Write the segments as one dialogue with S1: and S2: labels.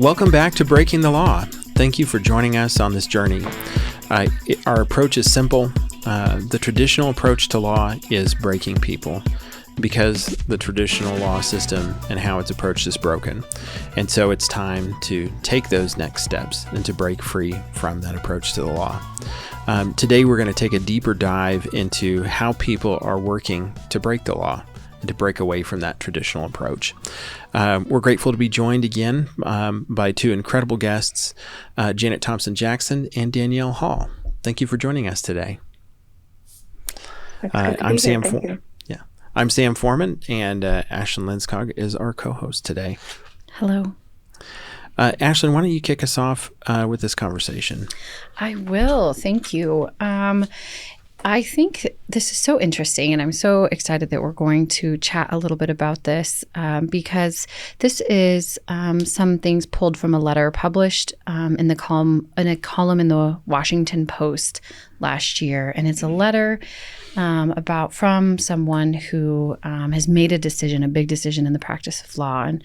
S1: Welcome back to Breaking the Law. Thank you for joining us on this journey. Our approach is simple. The traditional approach to law is breaking people because the traditional law system and how it's approached is broken. And so it's time to take those next steps and to break free from that approach to the law. Today, we're going to take a deeper dive into how people are working to break the law and to break away from that traditional approach. We're grateful to be joined again by two incredible guests, Janet Thompson Jackson and Danielle Hall. Thank you for joining us today. I'm Sam Foreman, and Ashlyn Lindskog is our co-host today.
S2: Hello.
S1: Ashlyn, why don't you kick us off with this conversation?
S2: I will. Thank you. I think this is so interesting, and I'm so excited that we're going to chat a little bit about this because this is some things pulled from a letter published in a column in the Washington Post last year, and it's a letter from someone who has made a big decision in the practice of law, and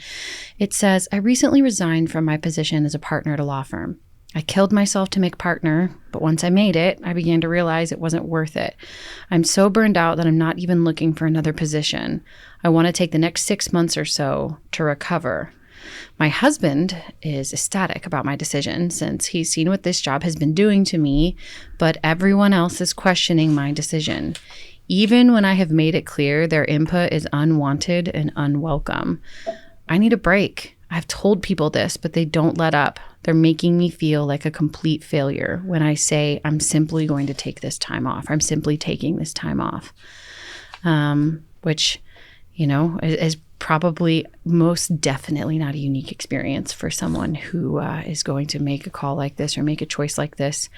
S2: it says, "I recently resigned from my position as a partner at a law firm. I killed myself to make partner, but once I made it, I began to realize it wasn't worth it. I'm so burned out that I'm not even looking for another position. I want to take the next 6 months or so to recover. My husband is ecstatic about my decision since he's seen what this job has been doing to me, but everyone else is questioning my decision. Even when I have made it clear their input is unwanted and unwelcome. I need a break. I've told people this, but they don't let up. They're making me feel like a complete failure when I say I'm simply going to take this time off. I'm simply taking this time off," which, is probably most definitely not a unique experience for someone who is going to make a call like this or make a choice like this.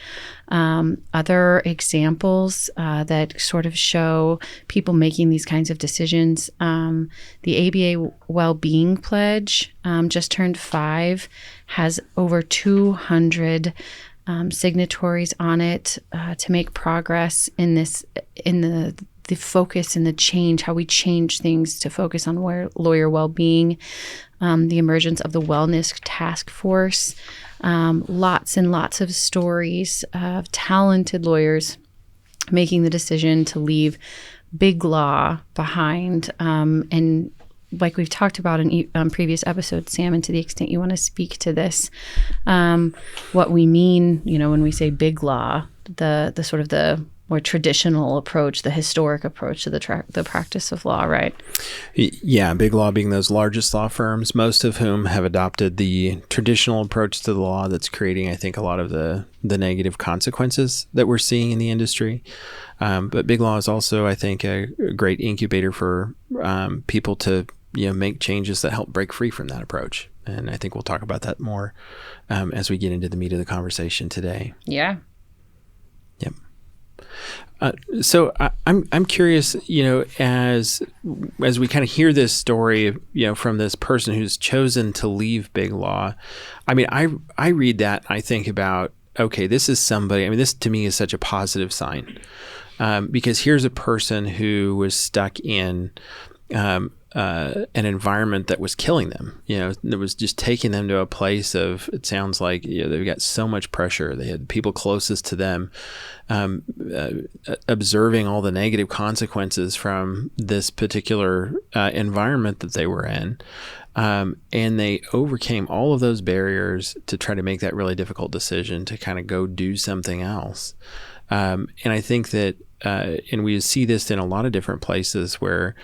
S2: Other examples that sort of show people making these kinds of decisions, the ABA Well-Being Pledge just turned 5, has over 200 signatories on it to make progress in the focus and the change, how we change things to focus on lawyer well-being, the emergence of the Wellness Task Force, lots and lots of stories of talented lawyers making the decision to leave big law behind. And like we've talked about in previous episodes, Sam, and to the extent you want to speak to this, what we mean, when we say big law, the sort of the more traditional approach, the historic approach to the practice of law, right?
S1: Yeah, big law being those largest law firms, most of whom have adopted the traditional approach to the law that's creating, I think, a lot of the negative consequences that we're seeing in the industry. But big law is also, I think, a great incubator for people to make changes that help break free from that approach. And I think we'll talk about that more as we get into the meat of the conversation today.
S2: Yeah.
S1: Yep. So I'm curious, as we kind of hear this story, from this person who's chosen to leave big law. I mean, I read that, I think about, okay, this is somebody. I mean, this to me is such a positive sign because here's a person who was stuck in an environment that was killing them, that was just taking them to a place of, it sounds like, they've got so much pressure. They had people closest to them observing all the negative consequences from this particular environment that they were in. And they overcame all of those barriers to try to make that really difficult decision to kind of go do something else. And I think that, and we see this in a lot of different places where,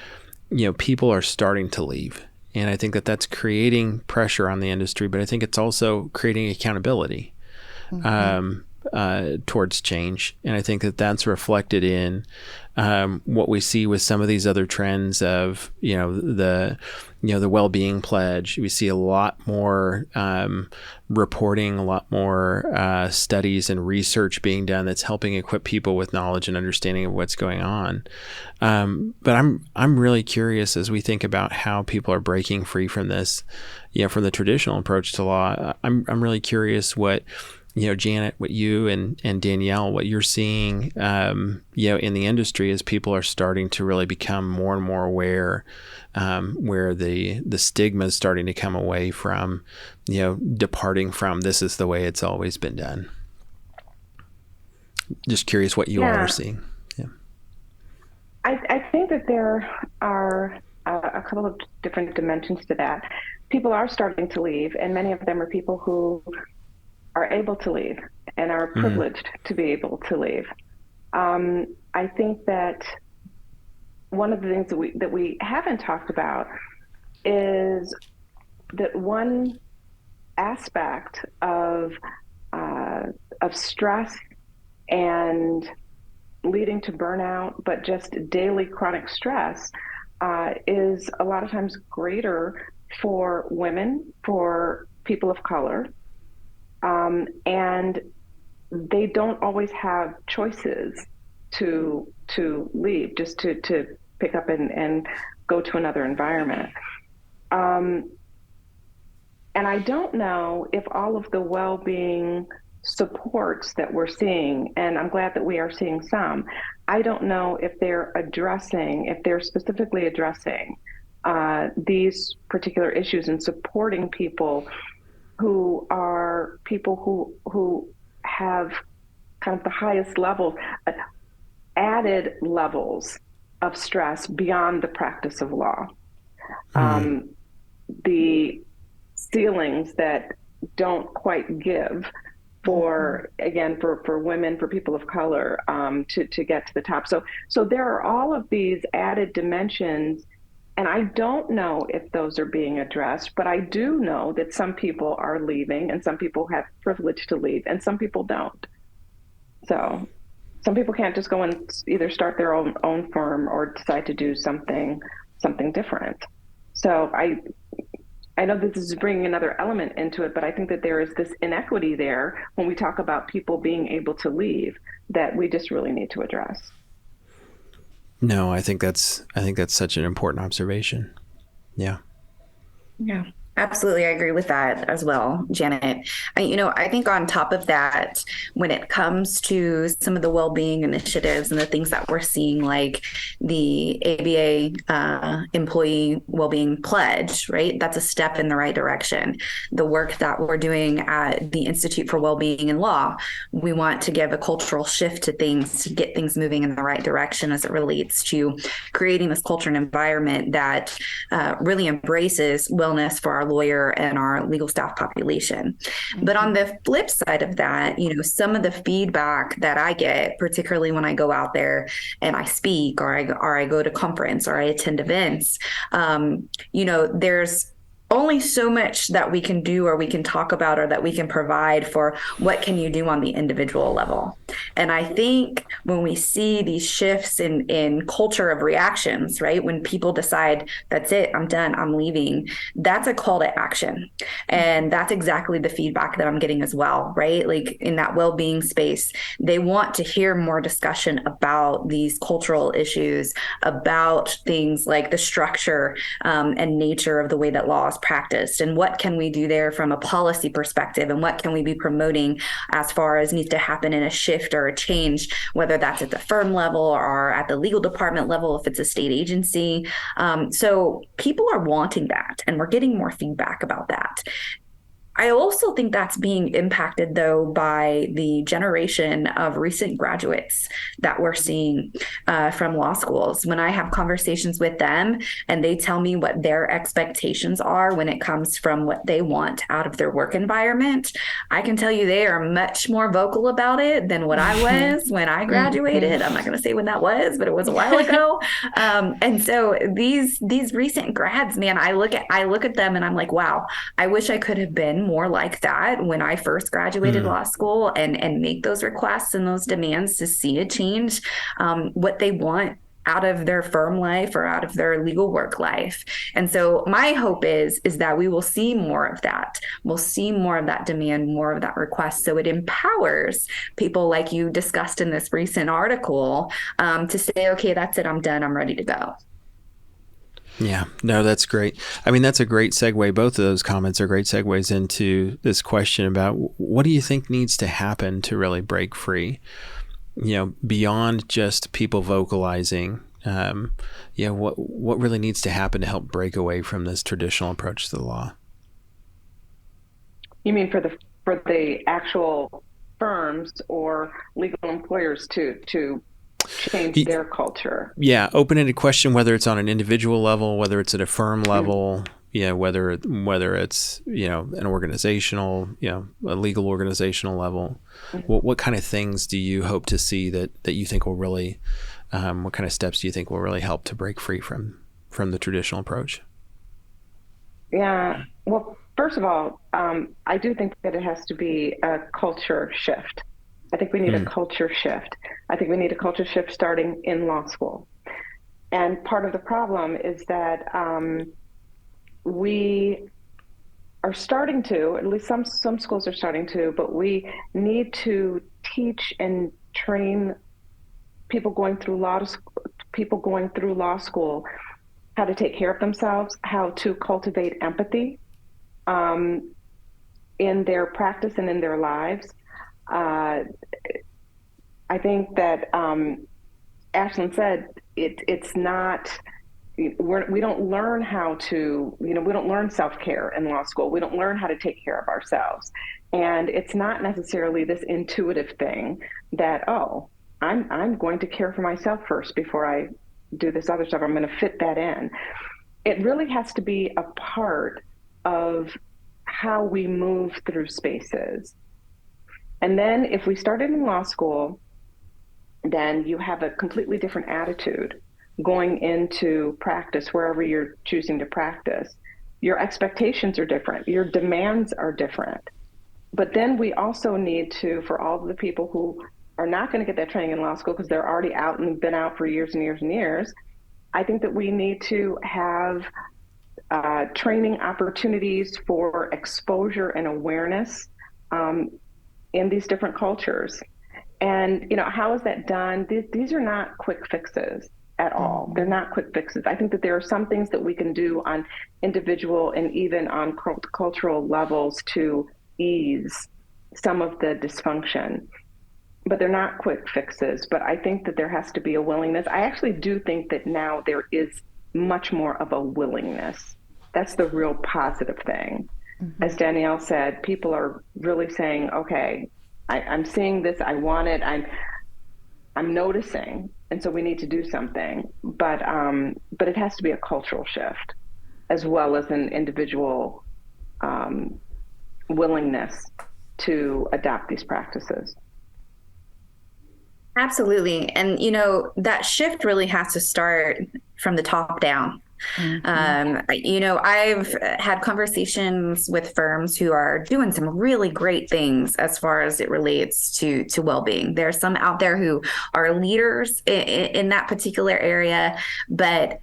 S1: people are starting to leave. And I think that that's creating pressure on the industry, but I think it's also creating accountability towards change. And I think that that's reflected in what we see with some of these other trends of, the well-being pledge. We see a lot more reporting, a lot more studies and research being done that's helping equip people with knowledge and understanding of what's going on. But I'm really curious as we think about how people are breaking free from this, from the traditional approach to law. I'm really curious what Janet, what you and Danielle, what you're seeing, in the industry is people are starting to really become more and more aware, where the stigma is starting to come away from, departing from this is the way it's always been done. Just curious what you all are seeing. Yeah.
S3: I think that there are a couple of different dimensions to that. People are starting to leave, and many of them are people who are able to leave and are privileged to be able to leave. I think that one of the things that we haven't talked about is that one aspect of stress and leading to burnout, but just daily chronic stress is a lot of times greater for women, for people of color, and they don't always have choices to leave, just to pick up and go to another environment. And I don't know if all of the well-being supports that we're seeing, and I'm glad that we are seeing some, I don't know if they're specifically addressing these particular issues and supporting people who are people who have kind of the highest levels, added levels of stress beyond the practice of law. The ceilings that don't quite give for women, for people of color, to get to the top. So there are all of these added dimensions, and I don't know if those are being addressed, but I do know that some people are leaving, and some people have privilege to leave, and some people don't. So some people can't just go and either start their own firm or decide to do something different. So I know this is bringing another element into it, but I think that there is this inequity there when we talk about people being able to leave that we just really need to address.
S1: No, I think that's such an important observation. Yeah.
S4: Yeah. Absolutely. I agree with that as well, Janet. I think on top of that, when it comes to some of the well-being initiatives and the things that we're seeing, like the ABA employee well-being pledge, right? That's a step in the right direction. The work that we're doing at the Institute for Wellbeing in Law, we want to give a cultural shift to things, to get things moving in the right direction as it relates to creating this culture and environment that really embraces wellness for our lawyer and our legal staff population. But on the flip side of that, some of the feedback that I get, particularly when I go out there and I speak or I go to conference or I attend events, there's only so much that we can do or we can talk about or that we can provide for what can you do on the individual level. And I think when we see these shifts in culture of reactions, right, when people decide, that's it, I'm done, I'm leaving, that's a call to action. And that's exactly the feedback that I'm getting as well, right? Like in that well-being space, they want to hear more discussion about these cultural issues, about things like the structure and nature of the way that law is practiced, and what can we do there from a policy perspective, and what can we be promoting as far as needs to happen in a shift or a change, whether that's at the firm level or at the legal department level, if it's a state agency. So people are wanting that, and we're getting more feedback about that. I also think that's being impacted, though, by the generation of recent graduates that we're seeing from law schools. When I have conversations with them and they tell me what their expectations are when it comes from what they want out of their work environment, I can tell you they are much more vocal about it than what I was when I graduated. I'm not going to say when that was, but it was a while ago. And so these recent grads, man, I look at them and I'm like, wow, I wish I could have been more like that when I first graduated law school and make those requests and those demands to see a change, what they want out of their firm life or out of their legal work life. And so my hope is that we will see more of that. We'll see more of that demand, more of that request. So it empowers people like you discussed in this recent article to say, okay, that's it, I'm done, I'm ready to go.
S1: Yeah, no, that's great. I mean, that's a great segue. Both of those comments are great segues into this question about what do you think needs to happen to really break free? Beyond just people vocalizing, what really needs to happen to help break away from this traditional approach to the law?
S3: You mean for the actual firms or legal employers to change their culture?
S1: Yeah, open-ended question, whether it's on an individual level, whether it's at a firm level, whether it's an organizational, a legal organizational level. What kind of things do you hope to see that you think will really, what kind of steps do you think will really help to break free from the traditional approach?
S3: Yeah, well, first of all, I do think that it has to be a culture shift. I think we need a culture shift. I think we need a culture shift starting in law school. And part of the problem is that we are starting to, at least some schools are starting to, but we need to teach and train people going through law school how to take care of themselves, how to cultivate empathy in their practice and in their lives. I think that Ashlyn said it's not, we don't learn how to, we don't learn self-care in law school. We don't learn how to take care of ourselves. And it's not necessarily this intuitive thing that, I'm going to care for myself first before I do this other stuff. I'm going to fit that in. It really has to be a part of how we move through spaces. And then if we started in law school, then you have a completely different attitude going into practice, wherever you're choosing to practice. Your expectations are different. Your demands are different. But then we also need to, for all of the people who are not going to get that training in law school because they're already out and been out for years and years and years, I think that we need to have training opportunities for exposure and awareness in these different cultures. And, how is that done? These are not quick fixes at all. They're not quick fixes. I think that there are some things that we can do on individual and even on cultural levels to ease some of the dysfunction, but they're not quick fixes. But I think that there has to be a willingness. I actually do think that now there is much more of a willingness. That's the real positive thing. As Danielle said, people are really saying, okay, I'm seeing this, I want it, I'm noticing, and so we need to do something. But it has to be a cultural shift as well as an individual willingness to adopt these practices.
S4: Absolutely. And, that shift really has to start from the top down. I've had conversations with firms who are doing some really great things as far as it relates to well-being. There are some out there who are leaders in that particular area,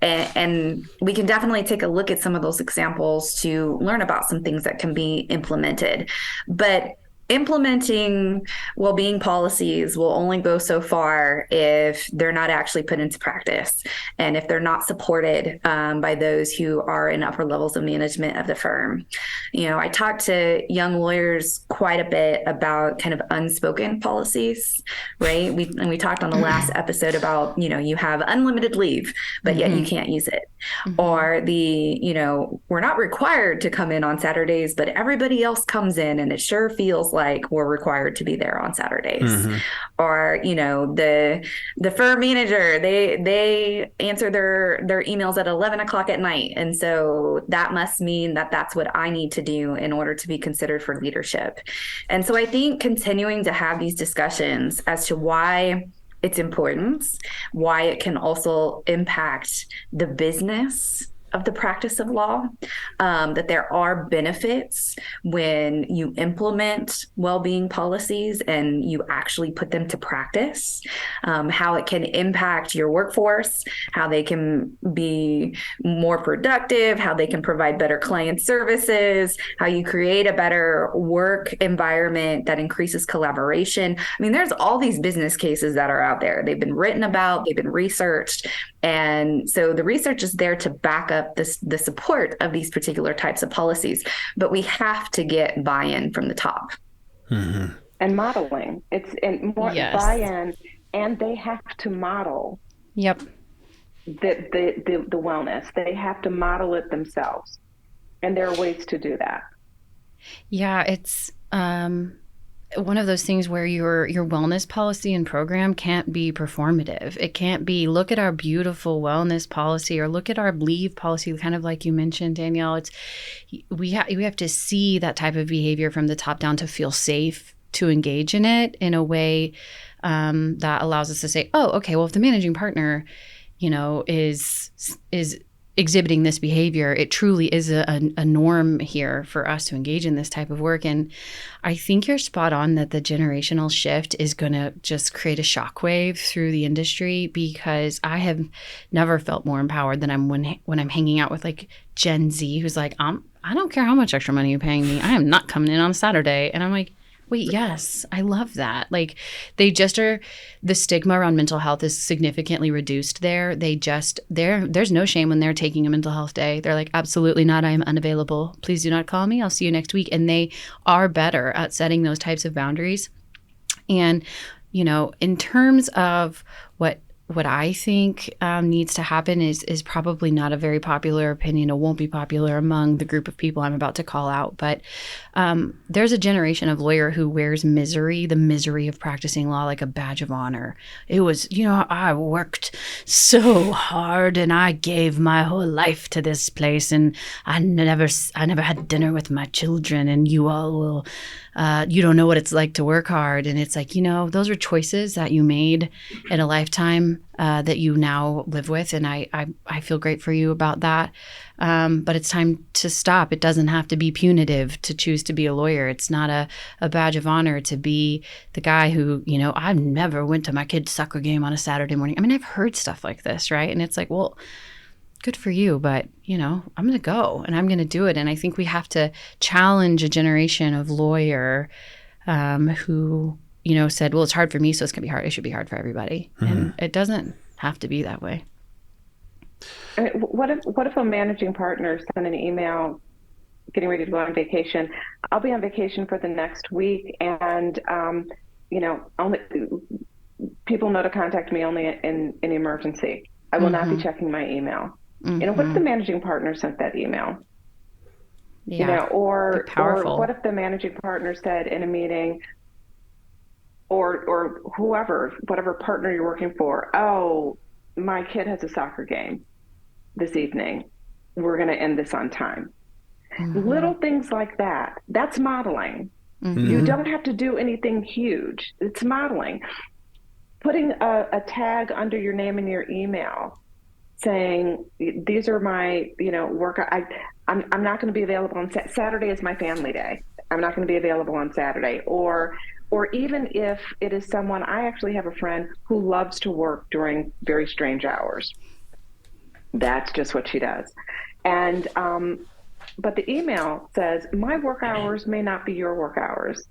S4: and we can definitely take a look at some of those examples to learn about some things that can be implemented. But implementing well-being policies will only go so far if they're not actually put into practice and if they're not supported by those who are in upper levels of management of the firm. I talk to young lawyers quite a bit about kind of unspoken policies, right? We talked on the last episode about, you have unlimited leave, but yet you can't use it. Or we're not required to come in on Saturdays, but everybody else comes in and it sure feels like we're required to be there on Saturdays. Or, the firm manager, they answer their emails at 11 o'clock at night. And so that must mean that that's what I need to do in order to be considered for leadership. And so I think continuing to have these discussions as to why it's important, why it can also impact the business of the practice of law, that there are benefits when you implement well-being policies and you actually put them to practice, how it can impact your workforce, how they can be more productive, how they can provide better client services, how you create a better work environment that increases collaboration. I mean, there's all these business cases that are out there. They've been written about, they've been researched. And so the research is there to back up the support of these particular types of policies, but we have to get buy-in from the top.
S1: Mm-hmm.
S3: And modeling. It's more buy-in, and they have to model.
S2: Yep.
S3: The wellness. They have to model it themselves. And there are ways to do that.
S2: Yeah, it's one of those things where your wellness policy and program can't be performative. It can't be, look at our beautiful wellness policy, or look at our leave policy, kind of like you mentioned, Danielle. It's we have to see that type of behavior from the top down to feel safe to engage in it in a way that allows us to say, oh, okay, well, if the managing partner, is exhibiting this behavior, it truly is a norm here for us to engage in this type of work. And I think you're spot on that the generational shift is going to just create a shockwave through the industry, because I have never felt more empowered than I'm when I'm hanging out with like Gen Z, who's like, I don't care how much extra money you're paying me, I am not coming in on a Saturday. And I'm like, wait, yes, I love that. Like, they just are, the stigma around mental health is significantly reduced there. There's no shame when they're taking a mental health day. They're like, absolutely not. I am unavailable. Please do not call me. I'll see you next week. And they are better at setting those types of boundaries. And, in terms of what I think needs to happen is probably not a very popular opinion. It won't be popular among the group of people I'm about to call out. But there's a generation of lawyer who wears the misery of practicing law, like a badge of honor. It was, I worked so hard and I gave my whole life to this place, and I never had dinner with my children, and you all will, you don't know what it's like to work hard. And it's like, those are choices that you made in a lifetime that you now live with. And I feel great for you about that. But it's time to stop. It doesn't have to be punitive to choose to be a lawyer. It's not a badge of honor to be the guy who, I never went to my kid's soccer game on a Saturday morning. I mean, I've heard stuff like this, right? And it's like, well, good for you, but I'm going to go and I'm going to do it. And I think we have to challenge a generation of lawyer who, said, well, it's hard for me, so it's going to be hard. It should be hard for everybody. Mm-hmm. And it doesn't have to be that way.
S3: I mean, what if a managing partner sent an email getting ready to go on vacation? I'll be on vacation for the next week, and only people know to contact me only in emergency. I will not be checking my email. Mm-hmm. What if the managing partner sent that email?
S2: Yeah,
S3: or what if the managing partner said in a meeting, or whoever, whatever partner you're working for, oh, my kid has a soccer game this evening. We're going to end this on time. Mm-hmm. Little things like that. That's modeling. Mm-hmm. You don't have to do anything huge. It's modeling. Putting a tag under your name and your email saying, these are my, work. I'm not going to be available on Saturday is my family day. I'm not going to be available on Saturday. Or even if it is someone, I actually have a friend who loves to work during very strange hours. That's just what she does. And, but the email says, my work hours may not be your work hours.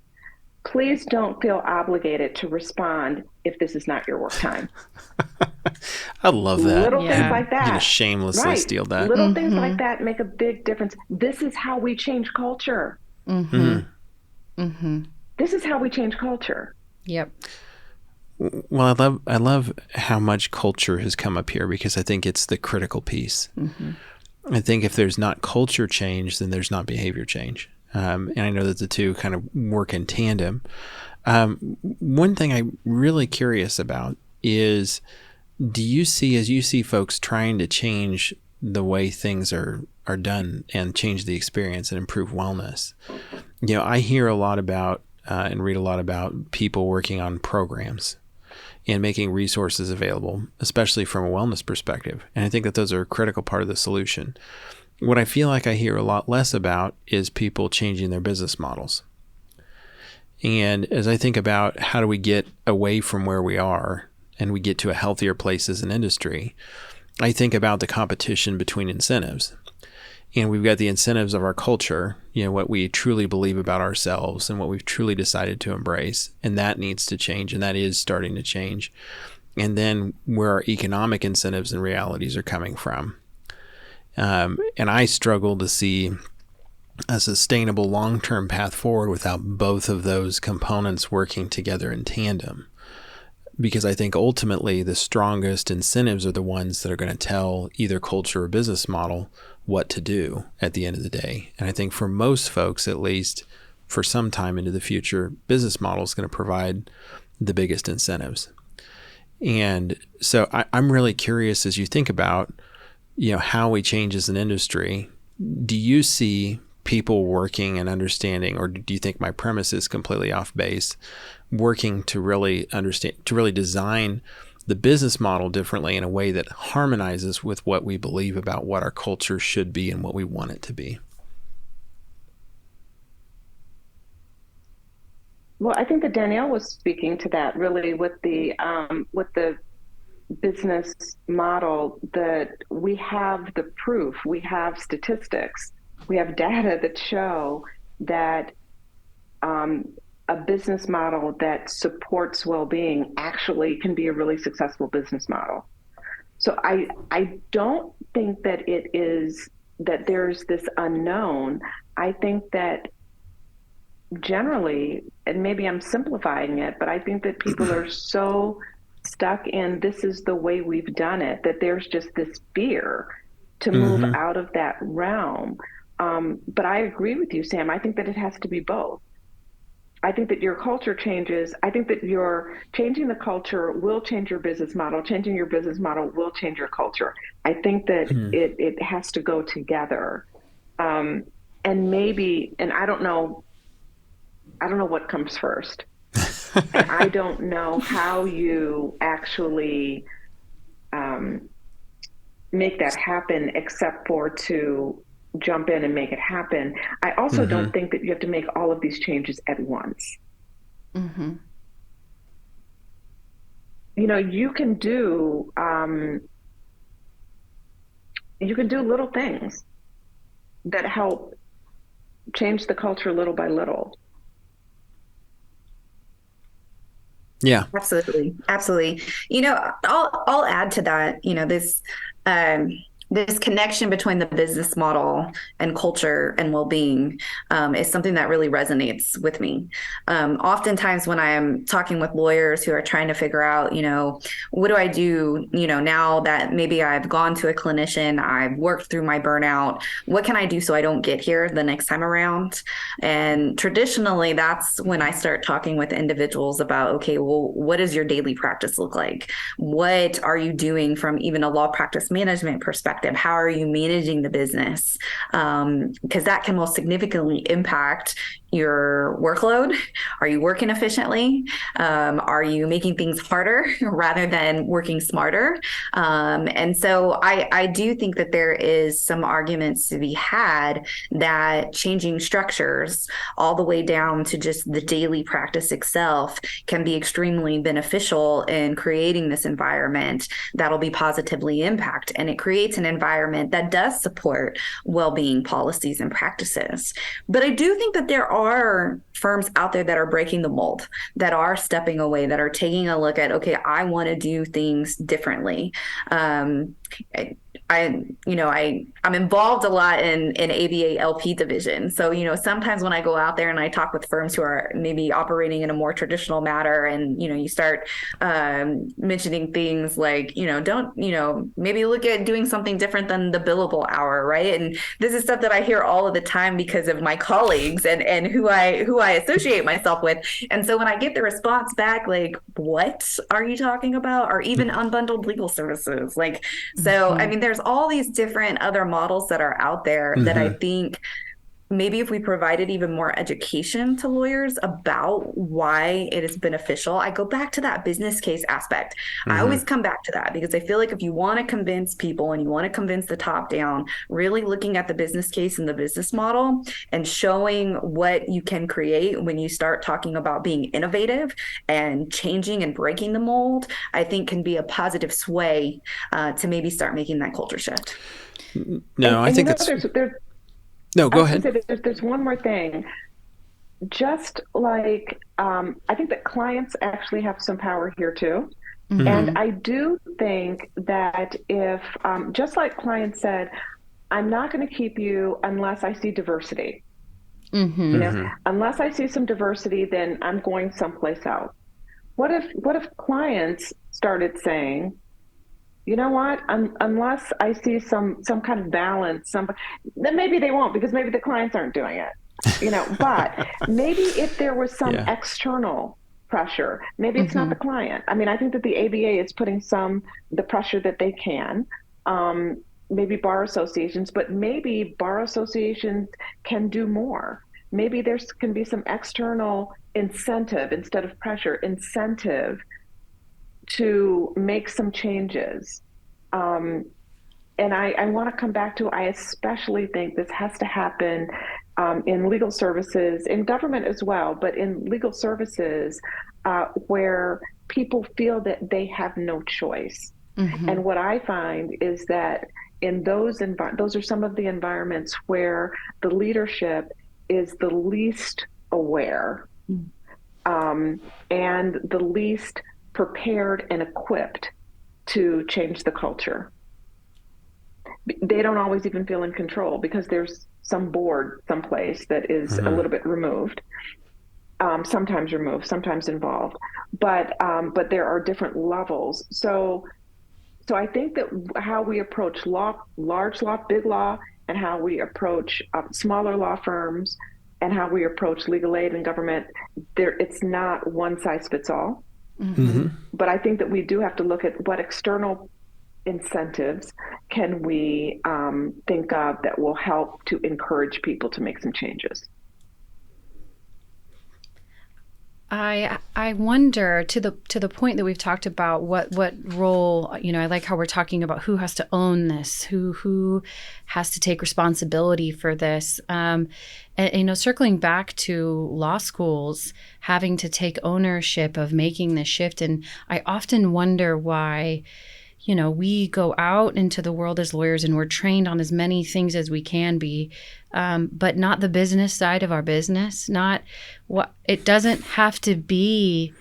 S3: Please don't feel obligated to respond if this is not your work time.
S1: I love that.
S3: Little things like that.
S1: You just shamelessly steal that.
S3: Little things like that make a big difference. This is how we change culture.
S2: Mm-hmm. Mm-hmm.
S3: This is how we change culture.
S2: Yep.
S1: Well, I love how much culture has come up here, because I think it's the critical piece. Mm-hmm. I think if there's not culture change, then there's not behavior change. And I know that the two kind of work in tandem. One thing I'm really curious about is, do you see, as you see folks trying to change the way things are done and change the experience and improve wellness, I hear a lot about and read a lot about people working on programs and making resources available, especially from a wellness perspective. And I think that those are a critical part of the solution. What I feel like I hear a lot less about is people changing their business models. And as I think about how do we get away from where we are and we get to a healthier place as an industry, I think about the competition between incentives. And we've got the incentives of our culture, what we truly believe about ourselves and what we've truly decided to embrace. And that needs to change, and that is starting to change. And then where our economic incentives and realities are coming from. And I struggle to see a sustainable long-term path forward without both of those components working together in tandem. Because I think ultimately the strongest incentives are the ones that are going to tell either culture or business model what to do at the end of the day. And I think for most folks, at least for some time into the future, business model is going to provide the biggest incentives. And so I'm really curious, as you think about, how we change as an industry, do you see people working and understanding, or do you think my premise is completely off base, working to really understand, to really design the business model differently in a way that harmonizes with what we believe about what our culture should be and what we want it to be?
S3: Well, I think that Danielle was speaking to that really with the business model, that we have the proof, we have statistics, we have data that show that a business model that supports well-being actually can be a really successful business model. So I don't think that it is that there's this unknown. I think that generally, and maybe I'm simplifying it, but I think that people are so stuck in this is the way we've done it, that there's just this fear to move out of that realm. But I agree with you, Sam. I think that it has to be both. I think that your culture changes. I think that your changing the culture will change your business model. Changing your business model will change your culture. I think that it has to go together. And maybe, and I don't know what comes first. And I don't know how you actually make that happen, except for to jump in and make it happen. I also don't think that you have to make all of these changes at once. You can do little things that help change the culture little by little.
S1: Yeah,
S4: absolutely. I'll add to that. This connection between the business model and culture and well-being is something that really resonates with me. Oftentimes when I am talking with lawyers who are trying to figure out, what do I do, now that maybe I've gone to a clinician, I've worked through my burnout, what can I do so I don't get here the next time around? And traditionally, that's when I start talking with individuals about, okay, well, what does your daily practice look like? What are you doing from even a law practice management perspective? How are you managing the business? Because that can most significantly impact your workload. Are you working efficiently? Are you making things harder rather than working smarter? And so I do think that there is some arguments to be had that changing structures all the way down to just the daily practice itself can be extremely beneficial in creating this environment that'll be positively impact. And it creates an environment that does support well-being policies and practices. But I do think that there are firms out there that are breaking the mold, that are stepping away, that are taking a look at, okay, I want to do things differently. I'm involved a lot in ABA LP division. So, sometimes when I go out there and I talk with firms who are maybe operating in a more traditional manner, and, you start mentioning things like, maybe look at doing something different than the billable hour, right? And this is stuff that I hear all of the time because of my colleagues and who I associate myself with. And so when I get the response back, like, what are you talking about? Or even unbundled legal services. So, I mean, there's all these different other models that are out there that I think maybe if we provided even more education to lawyers about why it is beneficial. I go back to that business case aspect. I always come back to that because I feel like if you want to convince people and you want to convince the top down, really looking at the business case and the business model and showing what you can create when you start talking about being innovative and changing and breaking the mold, I think can be a positive sway to maybe start making that culture shift.
S1: No, I think that's... No, go ahead.
S3: There's one more thing. Just like, I think that clients actually have some power here too. And I do think that if, just like clients said, I'm not going to keep you unless I see diversity.
S2: Mm-hmm.
S3: You know, unless I see some diversity, then I'm going someplace else. What if clients started saying, you know what, unless I see some kind of balance, then maybe they won't, because maybe the clients aren't doing it. But maybe if there was some external pressure, maybe it's not the client. I mean, I think that the ABA is putting the pressure that they can, maybe bar associations, but maybe bar associations can do more. Maybe there can be some external incentive instead of pressure, incentive to make some changes. And I want to come back to, I especially think this has to happen in legal services, in government as well, but in legal services where people feel that they have no choice. And what I find is that in those are some of the environments where the leadership is the least aware and the least prepared and equipped to change the culture. They don't always even feel in control because there's some board someplace that is a little bit removed, sometimes removed, sometimes involved, but there are different levels. So I think that how we approach law, large law, big law, and how we approach smaller law firms and how we approach legal aid and government, it's not one size fits all. But I think that we do have to look at what external incentives can we think of that will help to encourage people to make some changes.
S2: I wonder, to the point that we've talked about what role, I like how we're talking about who has to own this, who has to take responsibility for this. And circling back to law schools having to take ownership of making this shift. And I often wonder why, we go out into the world as lawyers and we're trained on as many things as we can be, but not the business side of our business. It doesn't have to be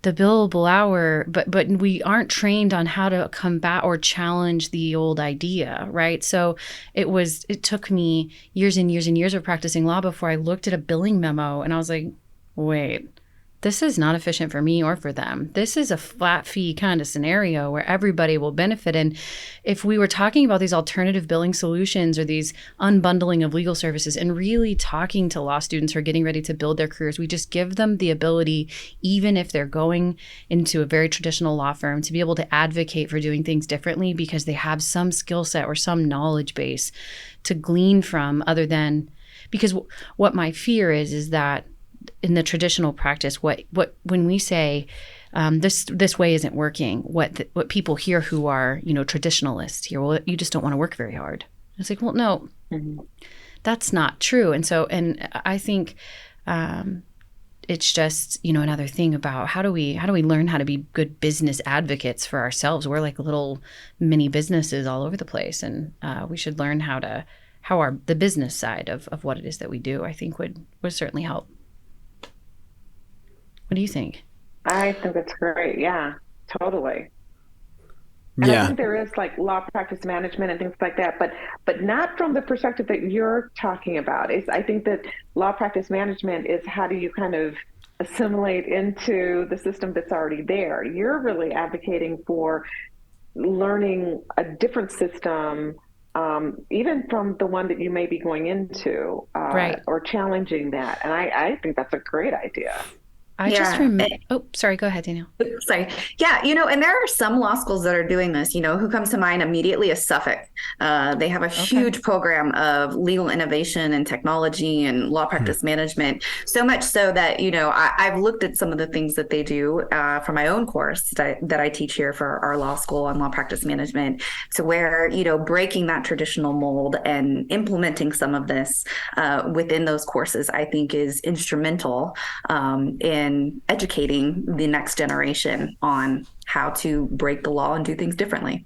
S2: the billable hour, but we aren't trained on how to combat or challenge the old idea, right? So it took me years and years and years of practicing law before I looked at a billing memo and I was like, wait, this is not efficient for me or for them. This is a flat fee kind of scenario where everybody will benefit. And if we were talking about these alternative billing solutions or these unbundling of legal services and really talking to law students who are getting ready to build their careers, we just give them the ability, even if they're going into a very traditional law firm, to be able to advocate for doing things differently because they have some skill set or some knowledge base to glean from, other than, because what my fear is that in the traditional practice, what when we say this way isn't working, what people hear who are traditionalists hear, well, you just don't want to work very hard. It's like, well, no, that's not true. And so, and I think it's just another thing about how do we learn how to be good business advocates for ourselves. We're like little mini businesses all over the place, and we should learn how the business side of what it is that we do, I think would certainly help. What do you think?
S3: I think that's great. Yeah, totally. And I think there is like law practice management and things like that, but not from the perspective that you're talking about. I think that law practice management is how do you kind of assimilate into the system that's already there. You're really advocating for learning a different system, even from the one that you may be going into,
S2: right,
S3: or challenging that. And I think that's a great idea.
S2: I just remember. Oh, sorry. Go ahead, Danielle.
S4: Sorry. Yeah, and there are some law schools that are doing this. Who comes to mind immediately is Suffolk. They have a huge program of legal innovation and technology and law practice management. So much so that I've looked at some of the things that they do for my own course that I teach here for our law school on law practice management. To where breaking that traditional mold and implementing some of this within those courses, I think is instrumental in educating the next generation on how to break the law and do things differently.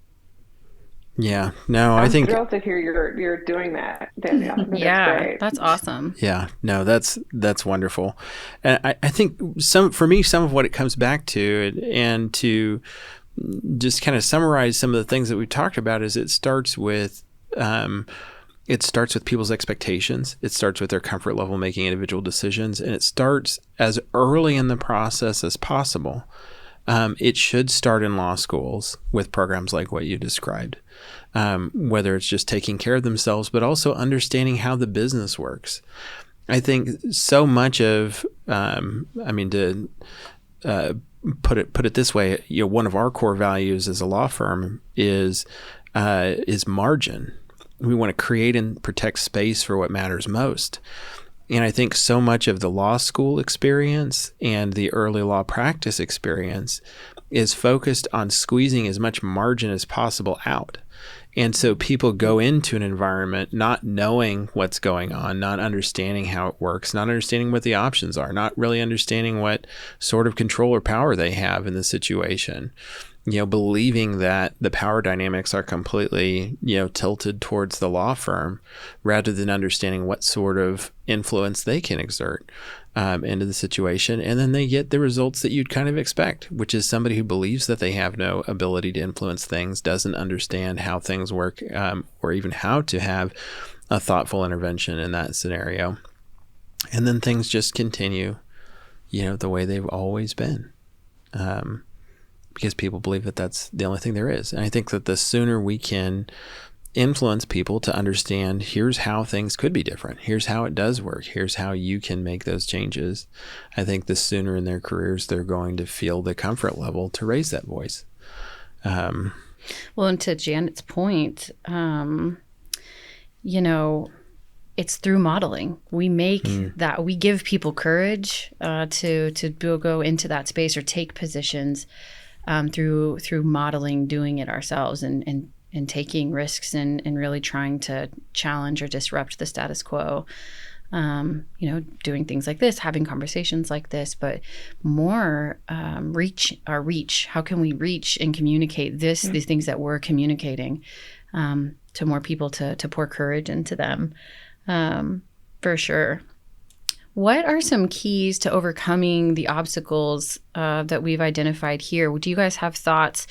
S1: Yeah, no,
S3: I'm
S1: I think
S3: thrilled to hear you're doing that, Danielle.
S2: Yeah, that's awesome.
S1: Yeah, no, that's wonderful. And I think some of what it comes back to, and to just kind of summarize some of the things that we talked about, is it starts with it starts with people's expectations. It starts with their comfort level making individual decisions, and it starts as early in the process as possible. It should start in law schools with programs like what you described, whether it's just taking care of themselves, but also understanding how the business works. I think so much of, to put it this way, one of our core values as a law firm is margin. We want to create and protect space for what matters most. And I think so much of the law school experience and the early law practice experience is focused on squeezing as much margin as possible out. And so people go into an environment not knowing what's going on, not understanding how it works, not understanding what the options are, not really understanding what sort of control or power they have in the situation. Believing that the power dynamics are completely, tilted towards the law firm rather than understanding what sort of influence they can exert into the situation. And then they get the results that you'd kind of expect, which is somebody who believes that they have no ability to influence things, doesn't understand how things work, or even how to have a thoughtful intervention in that scenario. And then things just continue, the way they've always been. Because people believe that that's the only thing there is. And I think that the sooner we can influence people to understand, here's how things could be different, here's how it does work, here's how you can make those changes, I think the sooner in their careers they're going to feel the comfort level to raise that voice.
S2: Well, and to Janet's point, it's through modeling. We make that, we give people courage to go into that space or take positions through modeling, doing it ourselves and taking risks and really trying to challenge or disrupt the status quo. Doing things like this, having conversations like this, but more reach. How can we reach and communicate these things that we're communicating to more people to pour courage into them, for sure. What are some keys to overcoming the obstacles that we've identified here? Do you guys have thoughts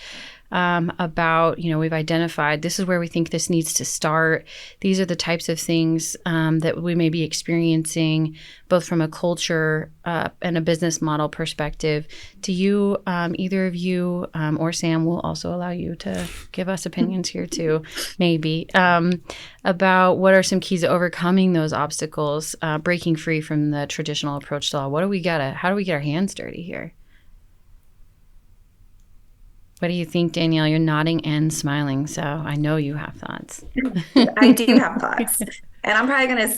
S2: about, we've identified this is where we think this needs to start. These are the types of things that we may be experiencing, both from a culture and a business model perspective. Do you, either of you or Sam, will also allow you to give us opinions here too, maybe, about what are some keys to overcoming those obstacles, breaking free from the traditional approach to law? How do we get our hands dirty here? What do you think, Danielle? You're nodding and smiling, so I know you have thoughts.
S4: I do have thoughts. And I'm probably going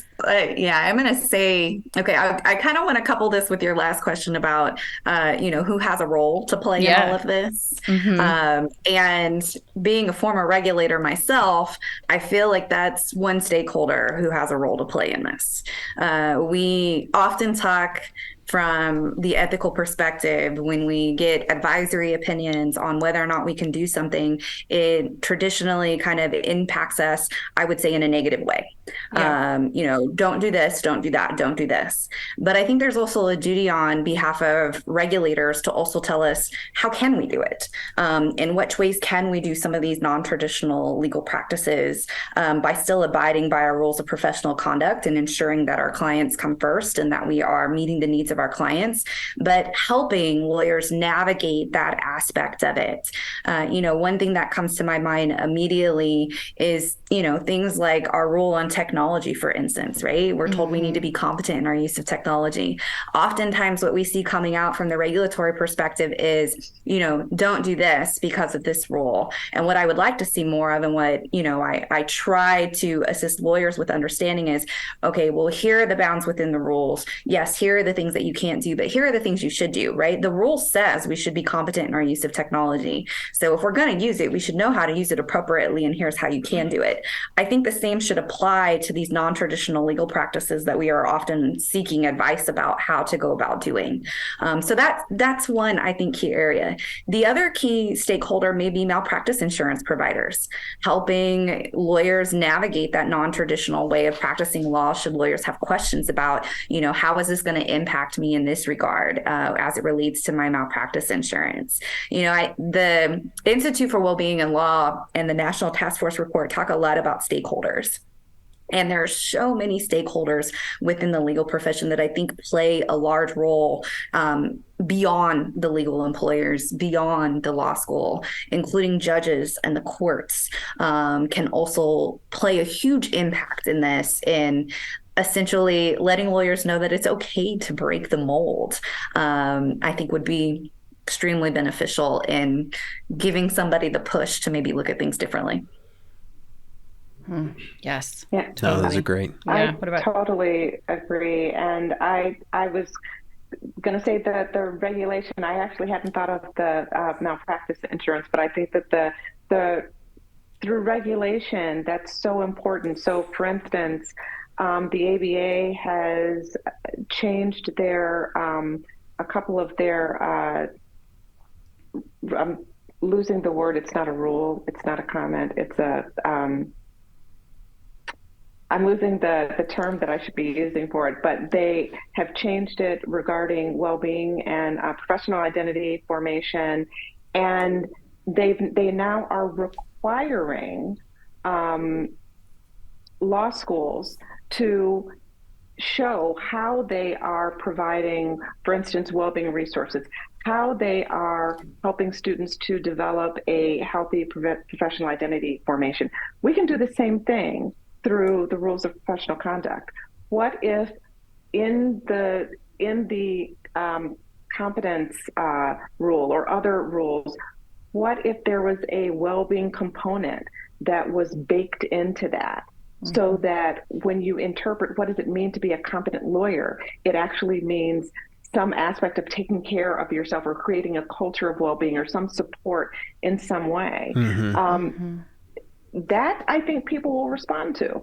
S4: to say, okay, I kind of want to couple this with your last question about, who has a role to play in all of this. Mm-hmm. And being a former regulator myself, I feel like that's one stakeholder who has a role to play in this. We often talk from the ethical perspective, when we get advisory opinions on whether or not we can do something, it traditionally kind of impacts us, I would say, in a negative way. Yeah. Don't do this, don't do that, don't do this. But I think there's also a duty on behalf of regulators to also tell us, how can we do it? In which ways can we do some of these non-traditional legal practices by still abiding by our rules of professional conduct and ensuring that our clients come first and that we are meeting the needs of our clients, but helping lawyers navigate that aspect of it. One thing that comes to my mind immediately is, things like our rule on technology, for instance, right? We're told we need to be competent in our use of technology. Oftentimes what we see coming out from the regulatory perspective is, don't do this because of this rule. And what I would like to see more of, and what, I try to assist lawyers with understanding is, okay, well, here are the bounds within the rules. Yes, here are the things that you can't do, but here are the things you should do, right? The rule says we should be competent in our use of technology. So if we're going to use it, we should know how to use it appropriately, and here's how you can do it. I think the same should apply to these non-traditional legal practices that we are often seeking advice about how to go about doing. So that's one, I think, key area. The other key stakeholder may be malpractice insurance providers, helping lawyers navigate that non-traditional way of practicing law should lawyers have questions about, how is this going to impact me in this regard as it relates to my malpractice insurance. The Institute for Wellbeing in Law and the National Task Force report talk a lot about stakeholders. And there are so many stakeholders within the legal profession that I think play a large role beyond the legal employers, beyond the law school, including judges and the courts, can also play a huge impact in this, in essentially letting lawyers know that it's okay to break the mold. I think would be extremely beneficial in giving somebody the push to maybe look at things differently.
S2: Yes.
S3: Yeah.
S1: No, those are great.
S3: I totally agree. And I was going to say that the regulation, I actually hadn't thought of the malpractice insurance, but I think that the through regulation, that's so important. So for instance, the ABA has changed their, a couple of their, I'm losing the word. It's not a rule. It's not a comment. It's a, I'm losing the term that I should be using for it, but they have changed it regarding well-being and professional identity formation, and they now are requiring law schools to show how they are providing, for instance, well-being resources, how they are helping students to develop a healthy professional identity formation. We can do the same thing through the rules of professional conduct. What if in the competence rule or other rules, what if there was a well-being component that was baked into that? Mm-hmm. So that when you interpret what does it mean to be a competent lawyer, it actually means some aspect of taking care of yourself or creating a culture of well-being or some support in some way. Mm-hmm. That I think people will respond to.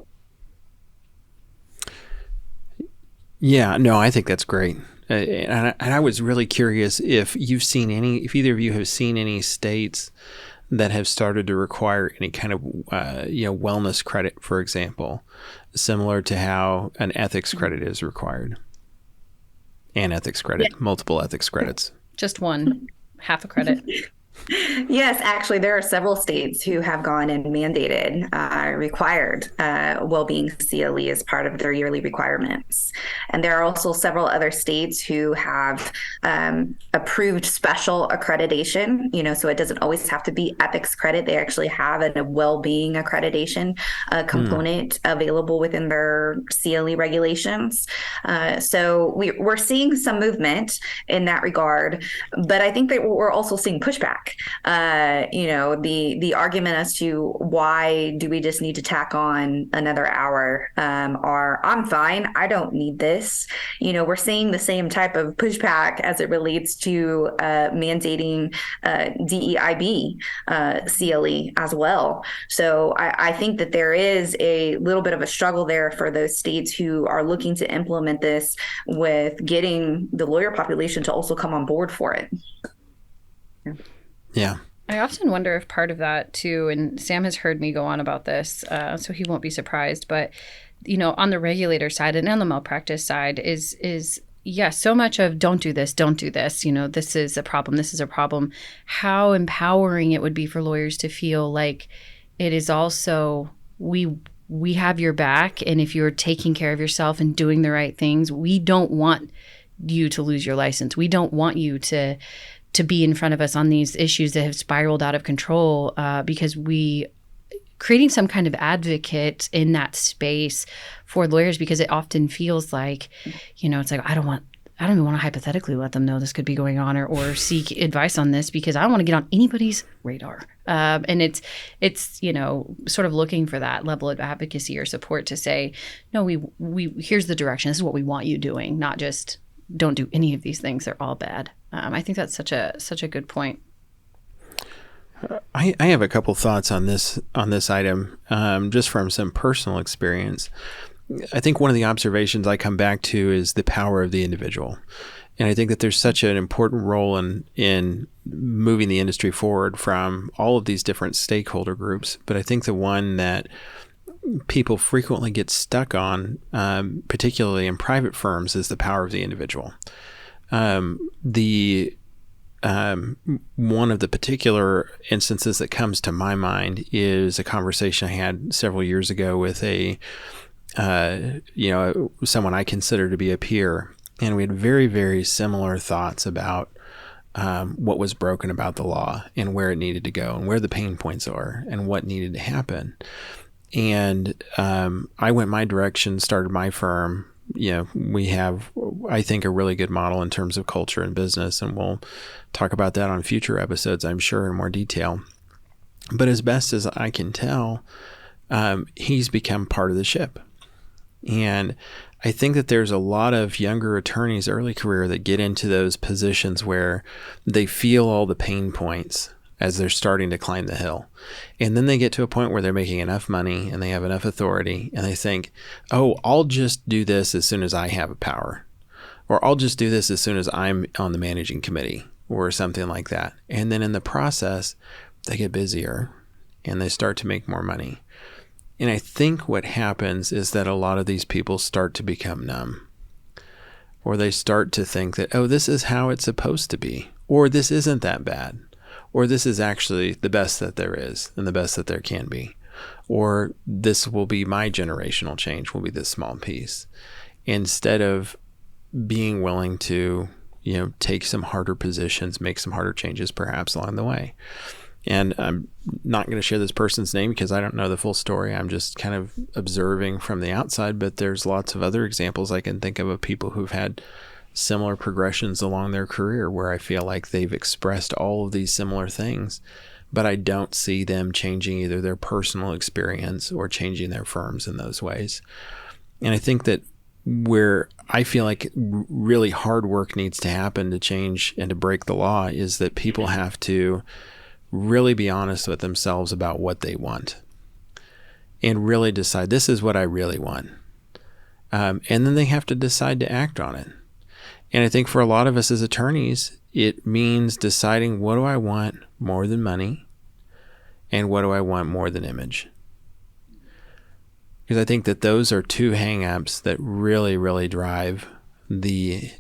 S1: Yeah, no, I think that's great. And I was really curious if either of you have seen any states that have started to require any kind of, wellness credit, for example, similar to how an ethics credit is required. An ethics credit, multiple ethics credits.
S2: Just one, half a credit.
S4: Yes, actually, there are several states who have gone and mandated, required well-being CLE as part of their yearly requirements. And there are also several other states who have approved special accreditation, so it doesn't always have to be ethics credit. They actually have a well-being accreditation component available within their CLE regulations. So we're seeing some movement in that regard, but I think that we're also seeing pushback. The argument as to why do we just need to tack on another hour, or I'm fine, I don't need this. We're seeing the same type of pushback as it relates to mandating DEIB CLE as well. So I think that there is a little bit of a struggle there for those states who are looking to implement this with getting the lawyer population to also come on board for it.
S1: Yeah.
S2: I often wonder if part of that too, and Sam has heard me go on about this, so he won't be surprised, but on the regulator side and on the malpractice side is so much of don't do this, this is a problem. How empowering it would be for lawyers to feel like it is also we have your back, and if you're taking care of yourself and doing the right things, we don't want you to lose your license. We don't want you to be in front of us on these issues that have spiraled out of control, because creating some kind of advocate in that space for lawyers, because it often feels like, it's like, I don't even want to hypothetically let them know this could be going on or seek advice on this, because I don't want to get on anybody's radar. And it's sort of looking for that level of advocacy or support to say, no, we here's the direction. This is what we want you doing, not just don't do any of these things. They're all bad. I think that's such a good point.
S1: I have a couple thoughts on this item, just from some personal experience. I think one of the observations I come back to is the power of the individual. And I think that there's such an important role in moving the industry forward from all of these different stakeholder groups. But I think the one that people frequently get stuck on, particularly in private firms, is the power of the individual. One of the particular instances that comes to my mind is a conversation I had several years ago with a someone I consider to be a peer, and we had very, very similar thoughts about what was broken about the law and where it needed to go and where the pain points are and what needed to happen. And I went my direction, started my firm. We have, I think, a really good model in terms of culture and business, and we'll talk about that on future episodes, I'm sure, in more detail. But as best as I can tell, he's become part of the ship. And I think that there's a lot of younger attorneys early career that get into those positions where they feel all the pain points as they're starting to climb the hill. And then they get to a point where they're making enough money and they have enough authority, and they think, oh, I'll just do this as soon as I have a power, or I'll just do this as soon as I'm on the managing committee or something like that. And then in the process, they get busier and they start to make more money. And I think what happens is that a lot of these people start to become numb, or they start to think that, oh, this is how it's supposed to be, or this isn't that bad, or this is actually the best that there is and the best that there can be, or this will be my generational change, will be this small piece, instead of being willing to, take some harder positions, make some harder changes perhaps along the way. And I'm not going to share this person's name because I don't know the full story. I'm just kind of observing from the outside, but there's lots of other examples I can think of people who've had similar progressions along their career where I feel like they've expressed all of these similar things, but I don't see them changing either their personal experience or changing their firms in those ways. And I think that where I feel like really hard work needs to happen to change and to break the law is that people have to really be honest with themselves about what they want and really decide, this is what I really want. And then they have to decide to act on it. And I think for a lot of us as attorneys, it means deciding, what do I want more than money? And what do I want more than image? Because I think that those are two hang-ups that really, really drive the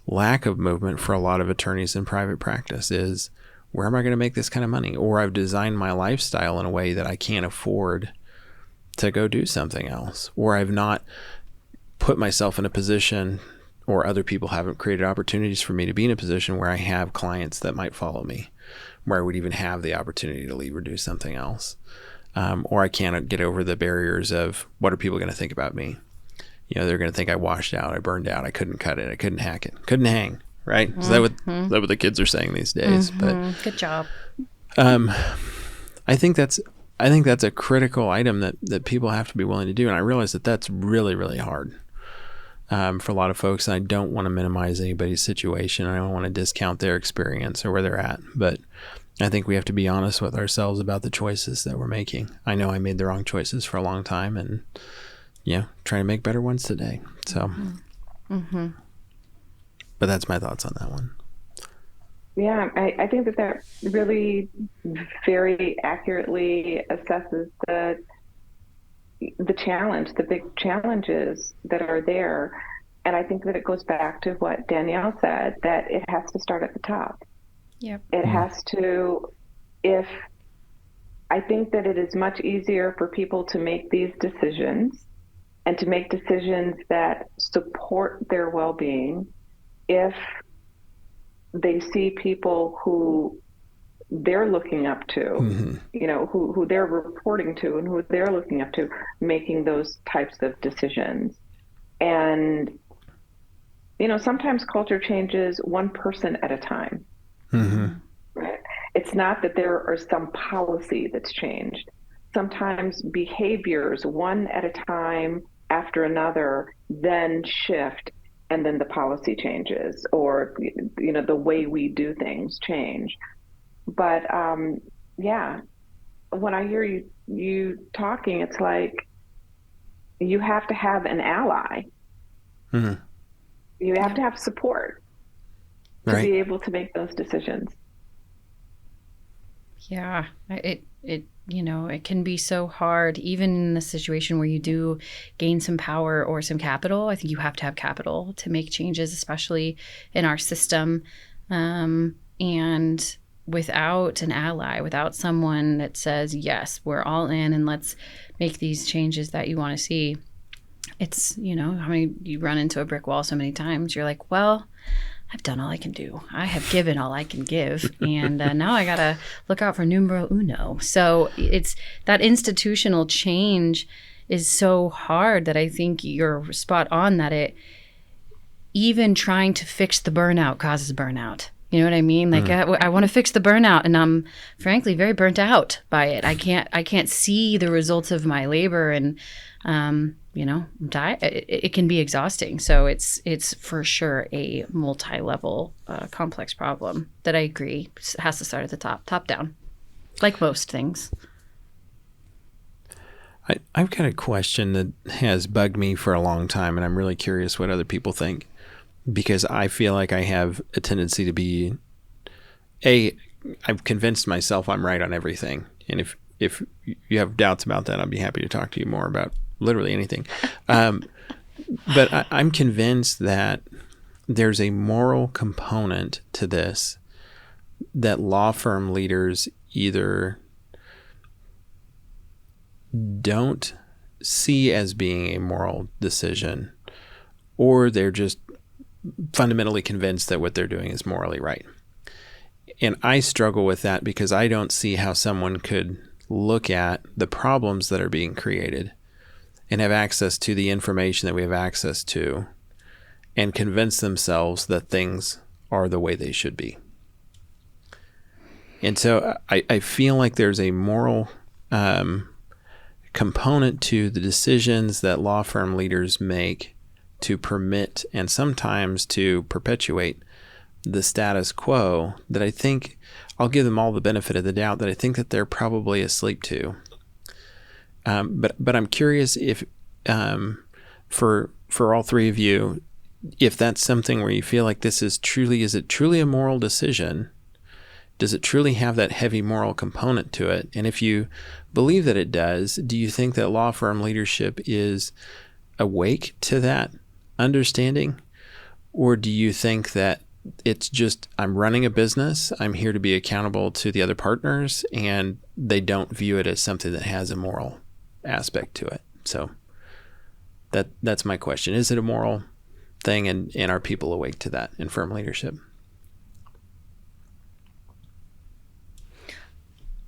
S1: lack of movement for a lot of attorneys in private practice is, where am I going to make this kind of money? Or I've designed my lifestyle in a way that I can't afford to go do something else. Or I've not put myself in a position, or other people haven't created opportunities for me to be in a position where I have clients that might follow me, where I would even have the opportunity to leave or do something else. Or I can't get over the barriers of, what are people going to think about me? They're going to think I washed out, I burned out, I couldn't cut it, I couldn't hack it, couldn't hang. Right? Is that what the kids are saying these days? But
S2: good job.
S1: I think that's a critical item that people have to be willing to do, and I realize that that's really, really hard for a lot of folks. And I don't want to minimize anybody's situation. I don't want to discount their experience or where they're at, but I think we have to be honest with ourselves about the choices that we're making. I know I made the wrong choices for a long time, and trying to make better ones today. So. Mm-hmm. But that's my thoughts on that one.
S3: Yeah, I think that really very accurately assesses the challenge, the big challenges that are there. And I think that it goes back to what Danielle said, that it has to start at the top.
S2: Yep.
S3: It has to, I think that it is much easier for people to make these decisions and to make decisions that support their well-being if they see people who they're looking up to, who they're reporting to and who they're looking up to, making those types of decisions. And, sometimes culture changes one person at a time. Mm-hmm. Right? It's not that there are some policy that's changed. Sometimes behaviors, one at a time after another, then shift. And then the policy changes, or the way we do things change. But when I hear you talking, it's like you have to have an ally. Mm-hmm. You have to have support to be able to make those decisions.
S2: Yeah, it can be so hard, even in a situation where you do gain some power or some capital. I think you have to have capital to make changes, especially in our system. And without an ally, without someone that says, yes, we're all in and let's make these changes that you want to see, it's, I mean, you run into a brick wall so many times. You're like, well, I've done all I can do. I have given all I can give. And now I got to look out for numero uno. So it's that institutional change is so hard that I think you're spot on that it, even trying to fix the burnout causes burnout. You know what I mean? Like I want to fix the burnout, and I'm frankly very burnt out by it. I can't see the results of my labor, and it can be exhausting. So it's for sure a multi-level complex problem that I agree has to start at the top down, like most things.
S1: I've got a question that has bugged me for a long time, and I'm really curious what other people think, because I feel like I have a tendency to be I've convinced myself I'm right on everything. And if you have doubts about that, I'd be happy to talk to you more about literally anything. But I'm convinced that there's a moral component to this that law firm leaders either don't see as being a moral decision, or they're just fundamentally convinced that what they're doing is morally right. And I struggle with that because I don't see how someone could look at the problems that are being created and have access to the information that we have access to and convince themselves that things are the way they should be. And so I feel like there's a moral component to the decisions that law firm leaders make to permit and sometimes to perpetuate the status quo that I think I'll give them all the benefit of the doubt that I think that they're probably asleep to. But I'm curious if for all three of you, if that's something where you feel like this is it truly a moral decision? Does it truly have that heavy moral component to it? And if you believe that it does, do you think that law firm leadership is awake to that understanding? Or do you think that it's just, I'm running a business, I'm here to be accountable to the other partners, and they don't view it as something that has a moral aspect to it? So that's my question. Is it a moral thing, and are people awake to that in firm leadership?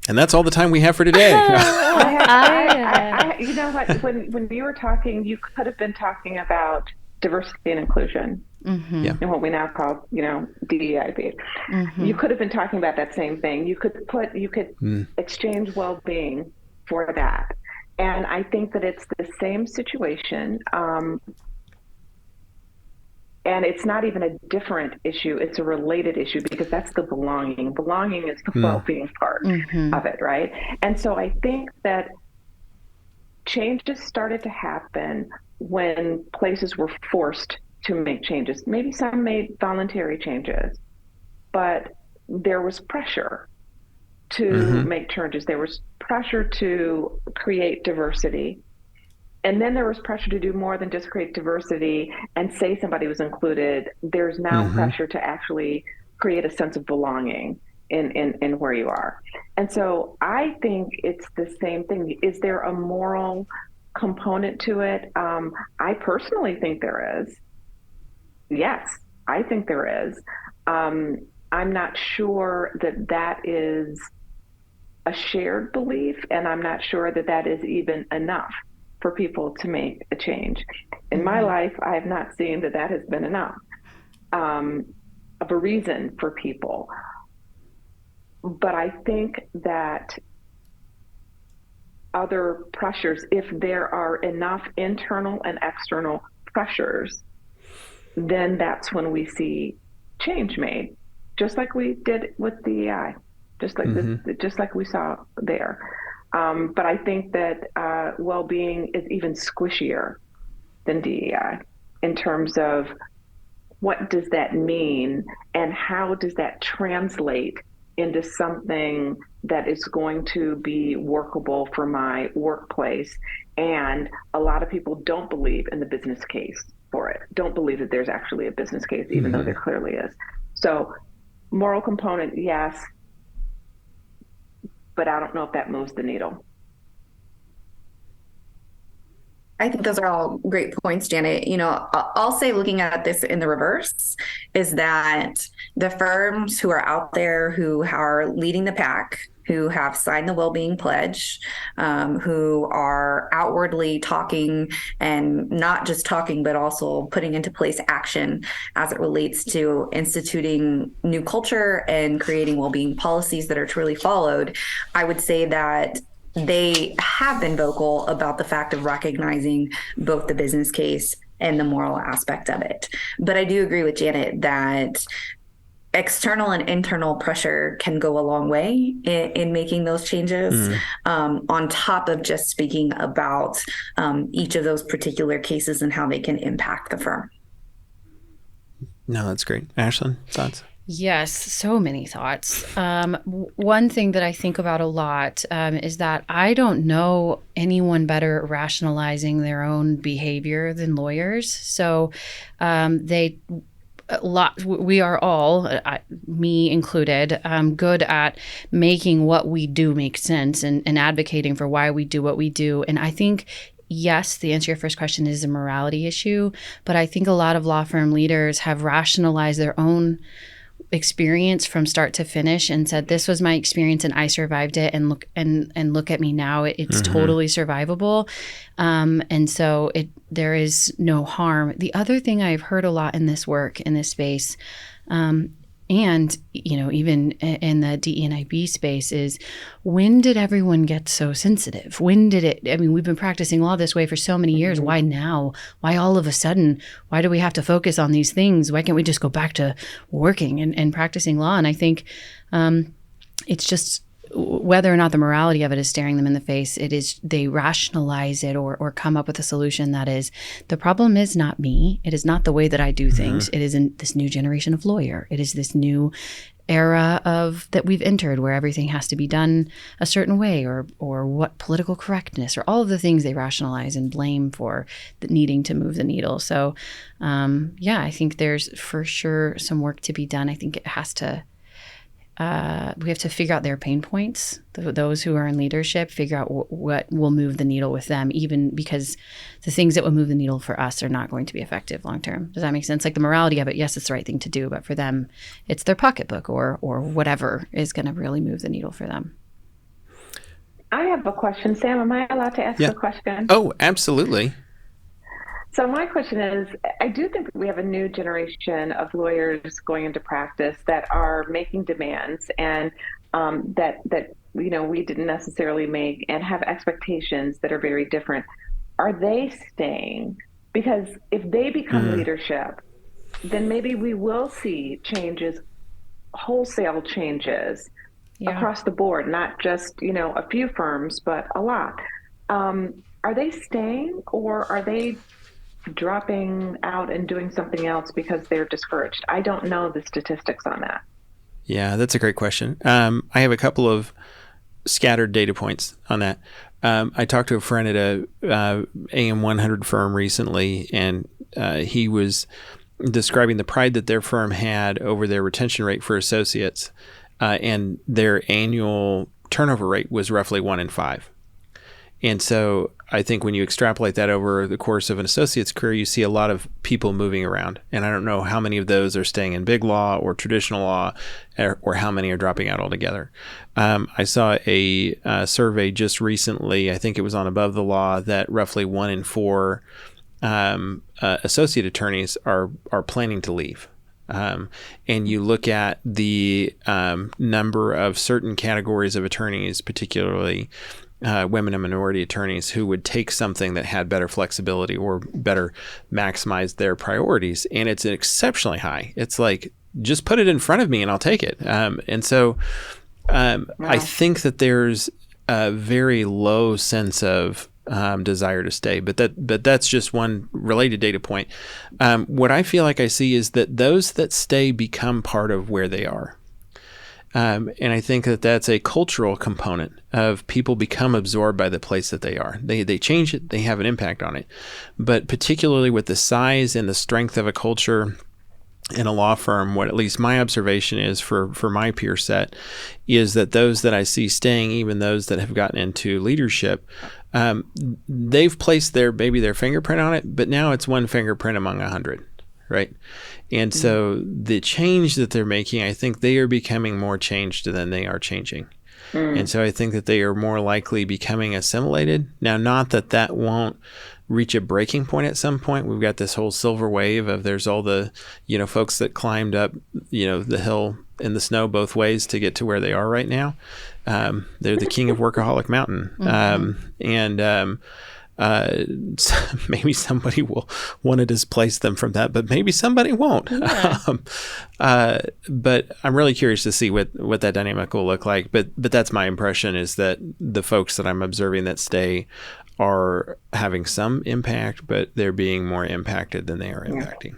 S1: And that's all the time we have for today.
S3: You know what? When you were talking, you could have been talking about diversity and inclusion, and what we now call, DEIB. You could have been talking about that same thing. You could exchange well-being for that. And I think that it's the same situation. And it's not even a different issue. It's a related issue, because that's the belonging. Belonging is the well-being part of it, right? And so I think that changes started to happen when places were forced to make changes. Maybe some made voluntary changes, but there was pressure to make changes. There was pressure to create diversity. And then there was pressure to do more than just create diversity and say somebody was included. There's now pressure to actually create a sense of belonging in where you are. And so I think it's the same thing. Is there a moral component to it? I personally think there is. Yes, I think there is. I'm not sure that is a shared belief, and I'm not sure that is even enough for people to make a change. In my life, I have not seen that has been enough of a reason for people. But I think that other pressures, if there are enough internal and external pressures, then that's when we see change made, just like we did with DEI, just like we saw there. But I think that well-being is even squishier than DEI in terms of what does that mean and how does that translate into something that is going to be workable for my workplace. And a lot of people don't believe in the business case for it, don't believe that there's actually a business case, even though there clearly is. So moral component, yes, but I don't know if that moves the needle.
S4: I think those are all great points, Janet. I'll say, looking at this in the reverse, is that the firms who are out there who are leading the pack, who have signed the well-being pledge, who are outwardly talking, and not just talking, but also putting into place action as it relates to instituting new culture and creating well-being policies that are truly followed. I would say that they have been vocal about the fact of recognizing both the business case and the moral aspect of it. But I do agree with Janet that external and internal pressure can go a long way in making those changes, on top of just speaking about each of those particular cases and how they can impact the firm.
S1: No, that's great. Ashlyn, thoughts?
S2: Yes, so many thoughts. One thing that I think about a lot is that I don't know anyone better at rationalizing their own behavior than lawyers. So we are all, me included, good at making what we do make sense and advocating for why we do what we do. And I think, yes, the answer to your first question is a morality issue, but I think a lot of law firm leaders have rationalized their own experience from start to finish and said, this was my experience and I survived it, and look at me now, it's totally survivable, and so there is no harm. The other thing I've heard a lot in this work, in this space, and even in the DE&IB space, is, when did everyone get so sensitive? When did it? I mean, we've been practicing law this way for so many years. Why now? Why all of a sudden? Why do we have to focus on these things? Why can't we just go back to working and practicing law? And I think it's just, whether or not the morality of it is staring them in the face, it is, they rationalize it or come up with a solution that is, the problem is not me. It is not the way that I do things. It is in this new generation of lawyer. It is this new era that we've entered, where everything has to be done a certain way, or what political correctness, or all of the things they rationalize and blame for needing to move the needle. So I think there's for sure some work to be done. I think it has to, we have to figure out their pain points, those who are in leadership, figure out what will move the needle with them, even because the things that will move the needle for us are not going to be effective long term. Does that make sense? Like, the morality of it, yes, it's the right thing to do, but for them, it's their pocketbook or whatever is going to really move the needle for them.
S3: I have a question. Sam, am I allowed to ask a question?
S1: Oh, absolutely.
S3: So my question is, I do think we have a new generation of lawyers going into practice that are making demands, and that we didn't necessarily make, and have expectations that are very different. Are they staying? Because if they become leadership, then maybe we will see changes, wholesale changes across the board, not just a few firms, but a lot. Are they staying, or are they dropping out and doing something else because they're discouraged? I don't know the statistics on that.
S1: Yeah, that's a great question. I have a couple of scattered data points on that. I talked to a friend at a AM 100 firm recently, and he was describing the pride that their firm had over their retention rate for associates, and their annual turnover rate was roughly 1 in 5. And so I think when you extrapolate that over the course of an associate's career, you see a lot of people moving around. And I don't know how many of those are staying in big law or traditional law, or how many are dropping out altogether. I saw a survey just recently, I think it was on Above the Law, that roughly 1 in 4 associate attorneys are planning to leave. And you look at the number of certain categories of attorneys, particularly women and minority attorneys, who would take something that had better flexibility or better maximize their priorities. And it's exceptionally high. It's like, just put it in front of me and I'll take it. And so I think that there's a very low sense of desire to stay, but that's just one related data point. What I feel like I see is that those that stay become part of where they are. And I think that that's a cultural component of people become absorbed by the place that they are. They change it, they have an impact on it. But particularly with the size and the strength of a culture in a law firm, what at least my observation is for my peer set, is that those that I see staying, even those that have gotten into leadership, they've placed their fingerprint on it, but now it's one fingerprint among 100, right? And so the change that they're making, I think they are becoming more changed than they are changing. And so I think that they are more likely becoming assimilated. Now, not that won't reach a breaking point at some point. We've got this whole silver wave of there's all the, folks that climbed up, the hill in the snow both ways to get to where they are right now. They're the king of Workaholic Mountain. So maybe somebody will want to displace them from that, but maybe somebody won't. Yeah. But I'm really curious to see what that dynamic will look like. But that's my impression, is that the folks that I'm observing that stay are having some impact, but they're being more impacted than they are impacting.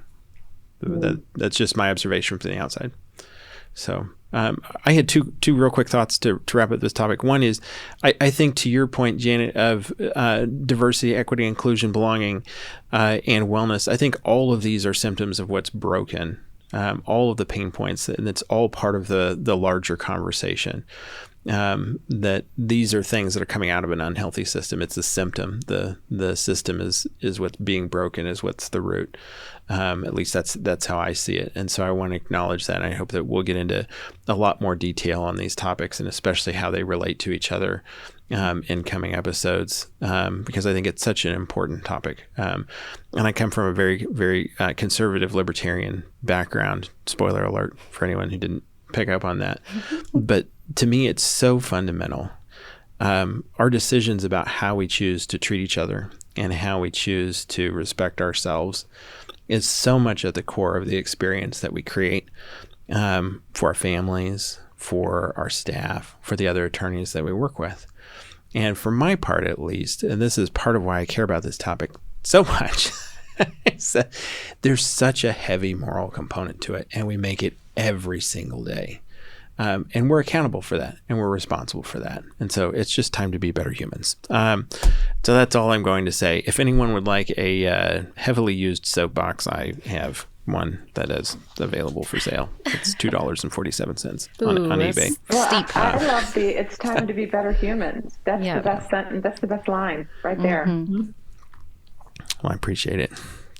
S1: That's just my observation from the outside. So I had two real quick thoughts to wrap up this topic. One is, I think to your point, Janet, of diversity, equity, inclusion, belonging, and wellness, I think all of these are symptoms of what's broken, all of the pain points, and it's all part of the larger conversation. That these are things that are coming out of an unhealthy system. It's a symptom. The system is what's being broken, is what's the root. At least that's how I see it. And so I want to acknowledge that. And I hope that we'll get into a lot more detail on these topics, and especially how they relate to each other in coming episodes, because I think it's such an important topic. And I come from a very, very conservative libertarian background. Spoiler alert for anyone who didn't pick up on that. But to me, it's so fundamental. Our decisions about how we choose to treat each other and how we choose to respect ourselves is so much at the core of the experience that we create for our families, for our staff, for the other attorneys that we work with. And for my part, at least, and this is part of why I care about this topic so much, is that there's such a heavy moral component to it, and we make it every single day. And we're accountable for that, and we're responsible for that. And so it's just time to be better humans. So that's all I'm going to say. If anyone would like a heavily used soapbox, I have one that is available for sale. It's $2.47 on eBay.
S3: Well, I love it's time to be better humans. That's the best sentence. That's the best line right there.
S1: Well, I appreciate it.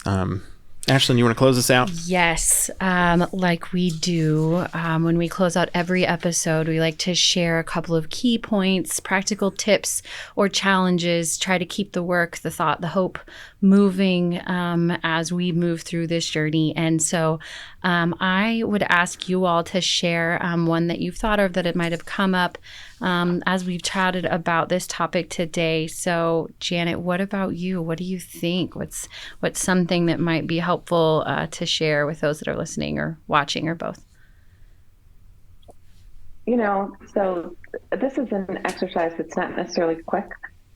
S1: Ashlyn, you want to close us out?
S2: Yes. Like we do when we close out every episode, we like to share a couple of key points, practical tips or challenges, try to keep the work, the thought, the hope moving as we move through this journey. And so I would ask you all to share one that you've thought of that it might have come up as we've chatted about this topic today. So Janet, what about you? What do you think? What's something that might be helpful to share with those that are listening or watching or both?
S3: So this is an exercise that's not necessarily quick,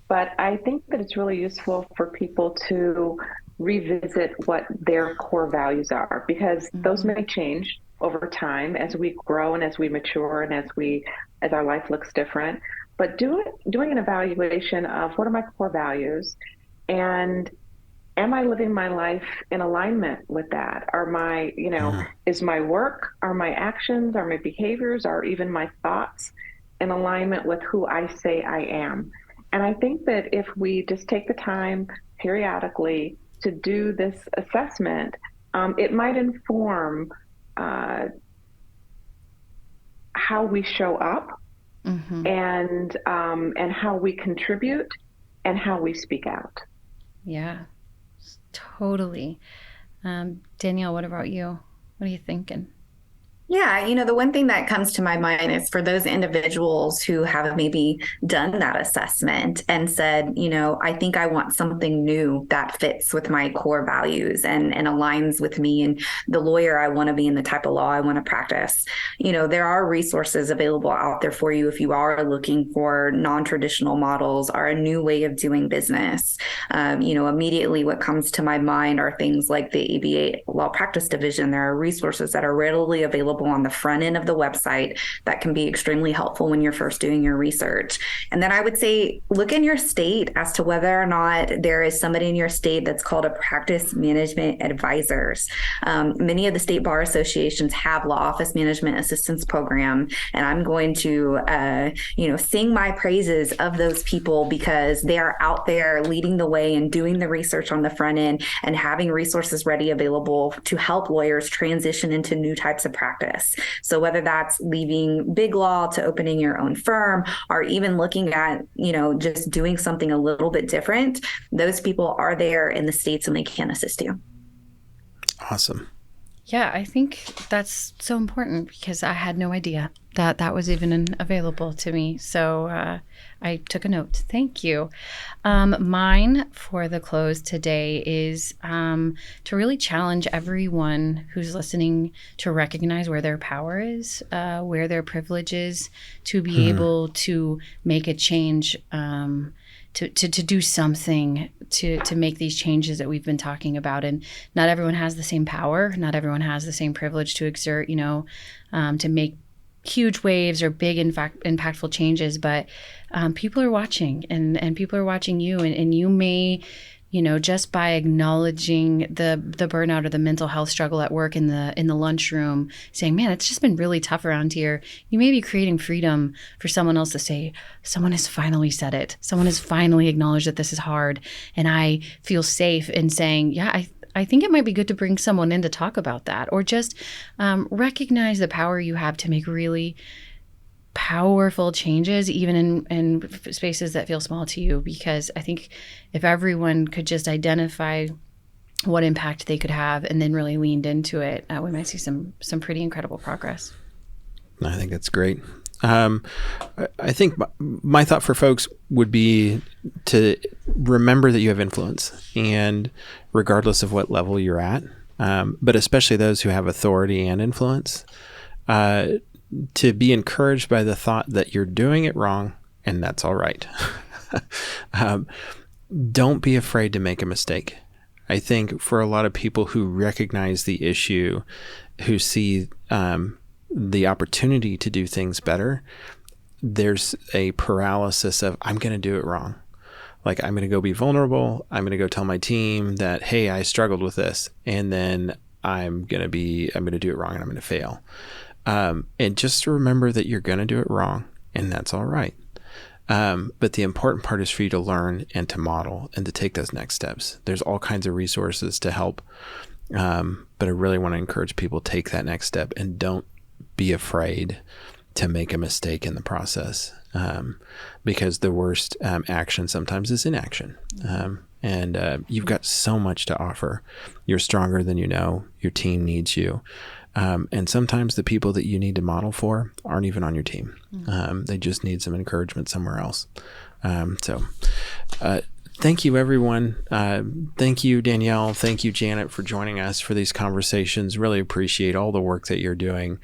S3: but I think that it's really useful for people to revisit what their core values are, because those may change over time as we grow and as we mature and as our life looks different. But doing an evaluation of what are my core values, and am I living my life in alignment with that? Is my work, are my actions, are my behaviors, are even my thoughts in alignment with who I say I am? And I think that if we just take the time periodically to do this assessment, it might inform how we show up and how we contribute and how we speak out.
S2: Yeah, totally. Danielle, what about you? What are you thinking?
S4: Yeah, the one thing that comes to my mind is for those individuals who have maybe done that assessment and said, I think I want something new that fits with my core values and aligns with me and the lawyer I want to be and the type of law I want to practice. There are resources available out there for you if you are looking for non-traditional models or a new way of doing business. Immediately what comes to my mind are things like the ABA law practice division, there are resources that are readily available on the front end of the website that can be extremely helpful when you're first doing your research. And then I would say, look in your state as to whether or not there is somebody in your state that's called a practice management advisors. Many of the state bar associations have law office management assistance program, and I'm going to, sing my praises of those people because they are out there leading the way and doing the research on the front end and having resources ready available to help lawyers transition into new types of practice. So whether that's leaving big law to opening your own firm, or even looking at, just doing something a little bit different, those people are there in the states and they can assist you.
S1: Awesome.
S2: Yeah, I think that's so important because I had no idea that that was even available to me. So I took a note. Thank you. Mine for the close today is to really challenge everyone who's listening to recognize where their power is, where their privilege is, to be able to make a change, to do something to make these changes that we've been talking about. And not everyone has the same power. Not everyone has the same privilege to exert, to make huge waves or big, impactful changes. But people are watching and people are watching you. And you may, just by acknowledging the burnout or the mental health struggle at work in the lunchroom, saying, man, it's just been really tough around here. You may be creating freedom for someone else to say, someone has finally said it. Someone has finally acknowledged that this is hard. And I feel safe in saying, yeah, I think it might be good to bring someone in to talk about that, or just recognize the power you have to make really powerful changes, even in spaces that feel small to you. Because I think if everyone could just identify what impact they could have and then really leaned into it, we might see some pretty incredible progress.
S1: I think that's great. I think my thought for folks would be to remember that you have influence, and regardless of what level you're at, but especially those who have authority and influence, to be encouraged by the thought that you're doing it wrong and that's all right. Don't be afraid to make a mistake. I think for a lot of people who recognize the issue, who see the opportunity to do things better, there's a paralysis of, I'm going to do it wrong. Like, I'm going to go be vulnerable. I'm going to go tell my team that, hey, I struggled with this. And then I'm going to do it wrong and I'm going to fail. And just remember that you're going to do it wrong and that's all right. But the important part is for you to learn and to model and to take those next steps. There's all kinds of resources to help. But I really want to encourage people to take that next step and don't be afraid to make a mistake in the process. Because the worst action sometimes is inaction. And you've got so much to offer. You're stronger than you know. Your team needs you. And sometimes the people that you need to model for aren't even on your team. They just need some encouragement somewhere else. Thank you, everyone. Thank you, Danielle. Thank you, Janet, for joining us for these conversations. Really appreciate all the work that you're doing.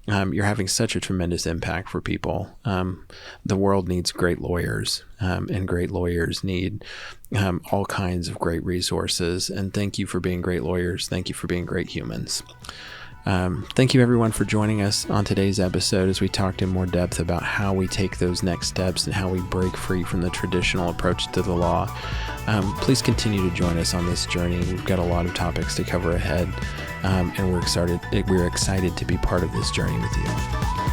S1: You're having such a tremendous impact for people. The world needs great lawyers, and great lawyers need all kinds of great resources. And thank you for being great lawyers. Thank you for being great humans. Thank you, everyone, for joining us on today's episode as we talked in more depth about how we take those next steps and how we break free from the traditional approach to the law. Please continue to join us on this journey. We've got a lot of topics to cover ahead, and we're excited to be part of this journey with you.